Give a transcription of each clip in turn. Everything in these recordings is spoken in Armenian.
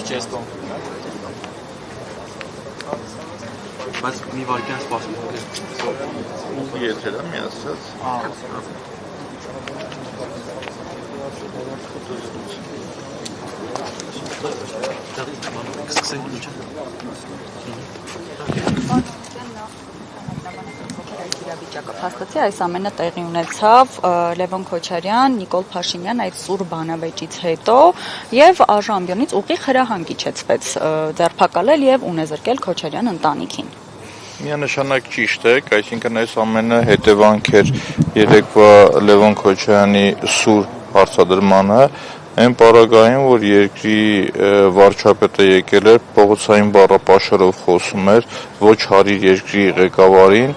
Չեստոն։ Բայց մի վարկյան սպասում։ Եթե դա մի ասած։ Սկսենք միջը։ Փաստացի այս ամենը տեղի ունեցավ Լևոն Քոչարյան, Նիկոլ Փաշինյան այդ սուր բանավեճից հետո եւ Արժանամբյոնից ուղիղ հրահանգ իջեցվեց ձերբակալել եւ ունեզրկել Քոչարյան ընտանիքին։ Միանշանակ ճիշտ է, այսինքն այս ամենը հետևանք էր երեկվա Լևոն Քոչարյանի սուր հարցադրմանը, այն պարագային, որ երկրի վարչապետը եկել էր փողոցային բառապաշարով խոսում էր, ոչ հարիր երկրի ղեկավարին,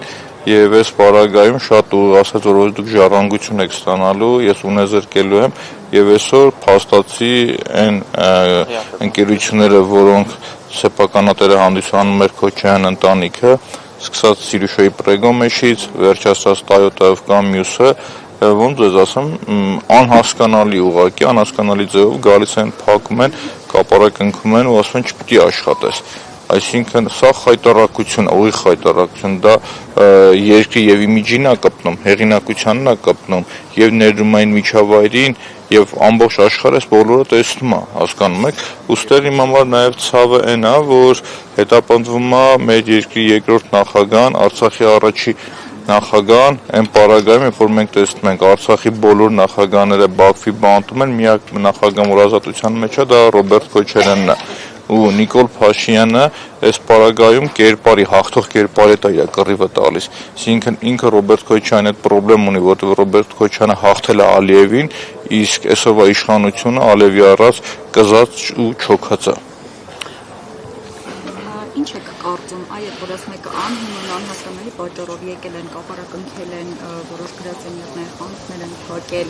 եւ այս պարագայում շատ ուղիղ ասաց, որ դուք ժառանգություն եք ստանալու, ես ունեզրկելու եմ եւ այսօր փաստացի այն ընկերությունները, որոնք սեփականատերը հանդիսանում էր Քոչարյան ընտանիքը, սկսած Սիրուշոյի Պրեգոմեշից, վերջացած Տոյոտայով կամ մյուսը, ոնց ես ասեմ, անհասկանալի ուղղակի, անհասկանալի ձևով գալիս են, փակում են, կապարակ ընկնում են ու ասում են չպիտի աշխատես։ Այսինքն սա խայտարակություն, ուղիղ խայտարակություն, դա երկրի եւ իմիջին է կպնում, հեղինակությանն է կպնում եւ ներդրումային միջավայրին եւ ամբողջ աշխարհը բոլորը տեսնում է, հասկանում եք, ուստեղ իմ համար նաեւ ցավը այն է, որ հետապնդվում է մեր երկրի երկրորդ նախագահան, Արցախի առաջի նախագահան, այն պարագայում, երբ որ մենք տեսնում ենք Արցախի բոլոր նախագահները Բաքվի բանտում են, միակ նախագահը, որ ազատության մեջ է, դա Ռոբերտ Քոչարյանն է։ Ու Նիկոլ Փաշինյանը այս պարագայում կերպարի, հաղթող կերպարի է իր կռիվը տալիս։ Այսինքն ինքը Ռոբերտ Քոչարյանը այդ խնդրեմ ունի, որտեղ Ռոբերտ Քոչարյանը հաղթել է Ալիևին, իսկ այսօրվա իշխանությունը Ալիևի առած կզած ու չոքած է։ Ինչ եք կարծում, այդ որ ասում եք անհիմն անհասկանալի պատճառով եկել են, կապարակ ընկել են, որոշ գրասենյակներ խանութներ են փակել,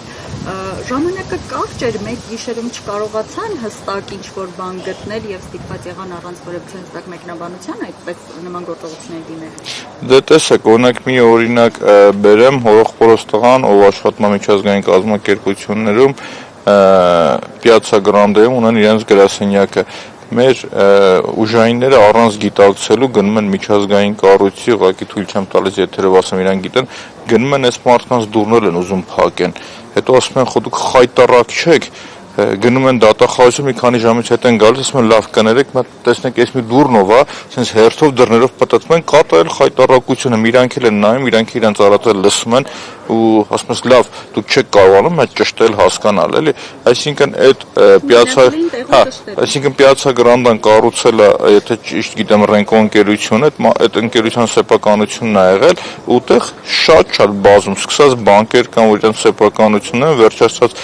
ժամանակը կարճ էր, մեկ գիշերում չկարողացան հստակ ինչ-որ բան գտնել եւ ստիպված եղան առանց որևէ հստակ մեկնաբանության այդպես նման գործողություններ դիմել։ Դե տեսեք, օրինակ մի օրինակ բերեմ Հորոխորոս տղան, ով աշխատում է միջազգային կազմակերպություններում, Պիացցա Գրանդեում ունեն իրենց գրասենյակը։ Մեր ուժայինները առանց գիտակցելու գնում են միջազգային կառույցի, ուղղակի թույլ չեմ տալիս եթերով ասեմ, իրան գիտեն, գնում են այս մարդկանց դուռներ են ուզում փակեն։ Հետո ասում են, խո դուք խայտարակ չեք, գնում են դատախազություն, մի քանի ժամից հետ են գալիս, ասում են լավ կներեք, տեսնեք, այս մի դուռնով է, ասես հերթով դռներով պատտվում են, կատարել խայտարակությունը, իրանք էլ են նայում, իրանք իրենց արածը լսում են ու ասում են լավ, դուք չեք կարողանում այդ ճշտել հասկանալ, էլի, այսինքն այդ Պիացցա Գրանդան կառուցել է, եթե ճիշտ գիտեմ, Ռենկո ընկերությունը, այդ ընկերության սեփականությունն է եղել, ուտեղ շատ բազում, սկսած բանկեր կան, որ իրենց սեփականությունն են, վերջացած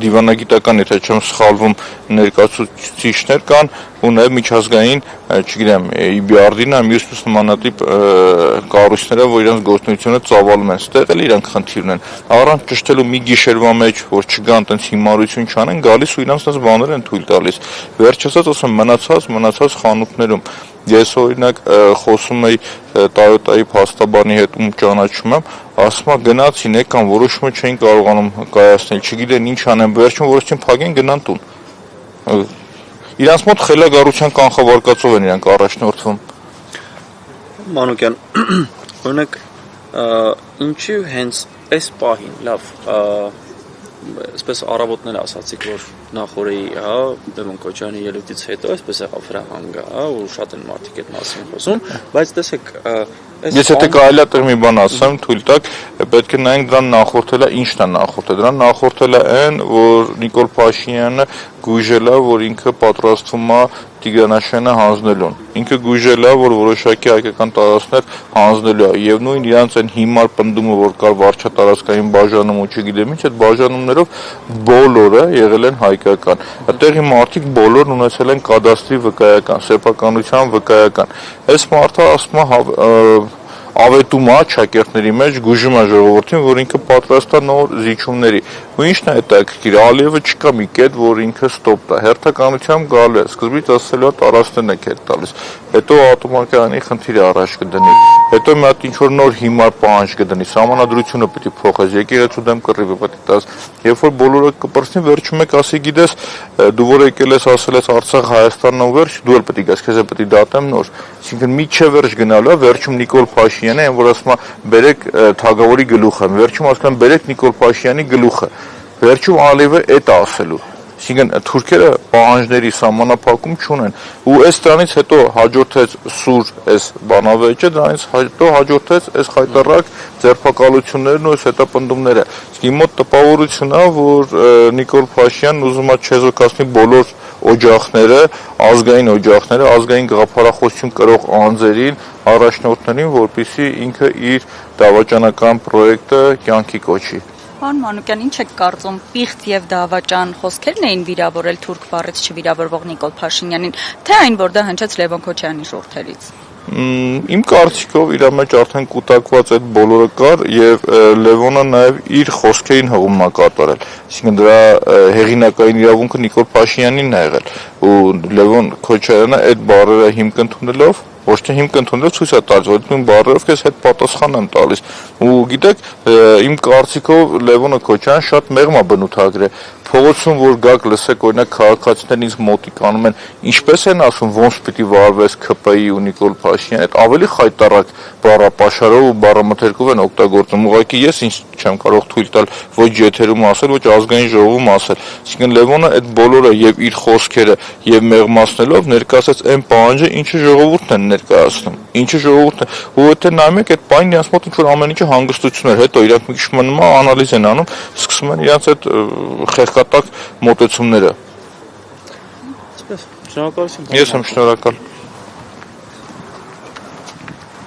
դիվանագիտական, եթե չեմ սխալվում, ներկայացուցիչներ կան ու նաև միջազգային, չգիտեմ, EBRD-ն, մյուս նմանատիպ կառույցները, որ իրենց գործունեությունը ծավալում են, ստեղ էլ իրանք խնդիր ունեն, առանց ճշտելու մի գիշերվա մեջ, որ չգան տենց հիմարություն չանեն, գալիս ու իրանց տենց բաներ են թույլ տալիս, վերջացած ասում մնացած խանութներում, ես օրինակ խոսում էի Տոյոտայի փաստաբանի հետ ում ճանաչում եմ, ասում է գնացին եկան, որոշումը չէին կարողանում կայացնել, չգիտեն ինչ անեն, վերջում որոշեցին փակեն գնան տուն։ Իրանց մոտ խելագարության կանխավարկածով են իրանք առաջնորդվում։ Մանուկյան, օրինակ, ինչի հենց այս պահին, լավ, այսպես առավոտներ ասացիք, որ նախորդի, Լևոն Քոչարյանի ելույթից հետո այսպես եղավ հրահանգը, ու շատ են մարդիկ այդ մասին խոսում, բայց տեսեք, ես եթե կարելի է մի բան ասեմ, թույլ տաք, պետք է նայենք դրան նախորդել է, ինչն է նախորդել, դրան նախորդել է այն, որ Նիկոլ Փաշինյանը գույժել է, որ ինքը պատրաստվում է Տիգրանաշենը հանձնելուն։ Ինքը գույժել է, որ որոշակի հայկական տարածքներ հանձնելու է, եւ նույն իրանց այն հիմար պնդումը, որ կար վարչատարածքային բաժանում ու չգիտեմ ինչ, այդ բաժանումներով բոլորը եղել են հայկական։ Այդտեղի մարդիկ բոլորն ունեցել են կադաստրի վկայական, սեփականության վկայական։ Այս մարդը ասում է ավետում է շակերտների մեջ, գուժում է ժողովրդին, որ ինքը պատրաստ է նոր զիջումների։ ու ինչն է հետաքրքիր, Ալիևը չկա մի կետ, որ ինքը ստոպ տա, հերթականությամբ գալու է, սկզբից ասելու է տարածքներն է կետ տալիս, հետո ատոմակայանի խնդիր է առաջ կդնի, հետո մի հատ ինչ-որ նոր հիմար պահանջ կդնի, սահմանադրությունը պետք է փոխես, եկեղեցու դեմ կռիվը պետք է տաս, երբ որ բոլորը կպրծնի, վերջում եք ասի գիտես, դու որ եկել ես ասել ես Արցախ Հայաստանն ու վերջ, դու էլ պետք է գաս, քեզ է պետք է դատեմ նոր, այսինքն մի չէ վերջ գնալու է, վերջում Նիկոլ Փաշինյանը, այն որ ասում է բերեք թագավորի գլուխը, վերջում ասում են բերեք Նիկոլ Փաշինյանի գլուխը, վերջում Ալիևը էդ է ասելու, այսինքն թուրքերը պահանջների սահմանափակում չունեն, ու այս դրանից հետո հաջորդեց սուր այս բանավեճը, դրանից հետո հաջորդեց այս խայտառակ ձերբակալություններն ու այս հետապնդումները, իսկ իմ մոտ տպավորություն է, որ Նիկոլ Փաշինյանն ուզում է չեզոքացնի բոլոր օջախները, ազգային գաղափարախոսություն կրող անձերին, առաջնորդներին, որպեսզի ինքը իր դավաճանական պրոյեկտը կյանքի կոչի։ Պարոն Մանուկյան, ինչ եք կարծում, պիղծ եւ դավաճան խոսքերն էին վիրավորել թուրք բառից չվիրավորվող Նիկոլ Փաշինյանին, թե այն, որ դա հնչեց Լևոն Քոչարյանի շուրթերից։ Իմ կարծիքով իր մեջ արդեն կուտակված այդ բոլորը կար եւ Լևոնը նաեւ իր խոսքերին հղում է կատարել, այսինքն դրա հեղինակային իրավունքը Նիկոլ Փաշինյանին է եղել ու Լևոն Քոչարյանը այդ բառերը հիմք ընդունելով ոչ թե հիմք ընդունելով ցույց է տալիս, որ նույն բառերով քեզ հետ պատասխան եմ տալիս։ Ու գիտեք, իմ կարծիքով Լևոնը Քոչարյան շատ մեղմ է բնութագրել։ Փողոցում որ գաք լսեք, օրինակ քաղաքացիներն ինձ մոտիկ անում են, ինչպես են ասում, ոնց պիտի վարվես ՔՊԻ ու Նիկոլ Փաշինյան, այդ ավելի խայտառակ բառապաշարով ու բառամթերքով են օգտագործում։ Ուղղակի ես ինչ չեմ կարող թույլ տալ ոչ եթերում ասել, ոչ ազգային ժողովում ասել։ Այսինքն Լևոնը այդ բոլորը եւ իր խոսքերը եւ մեղմացնելով ներկայացած այն պահանջը, ինչը ժողովուրդն են ներկայացնում, ինչը ժողովուրդն է, ու եթե նայում եք այդ պայն իրancs մոտ ինչ-որ ամեն ինչը հանգստություն էր, հետո իրանք մի քիչ մնում է անալիզ են անում, սկսում են իրancs այդ խեղկատակ մոտեցումները։ Շնորհակալություն։ Ես եմ շնորհակալ։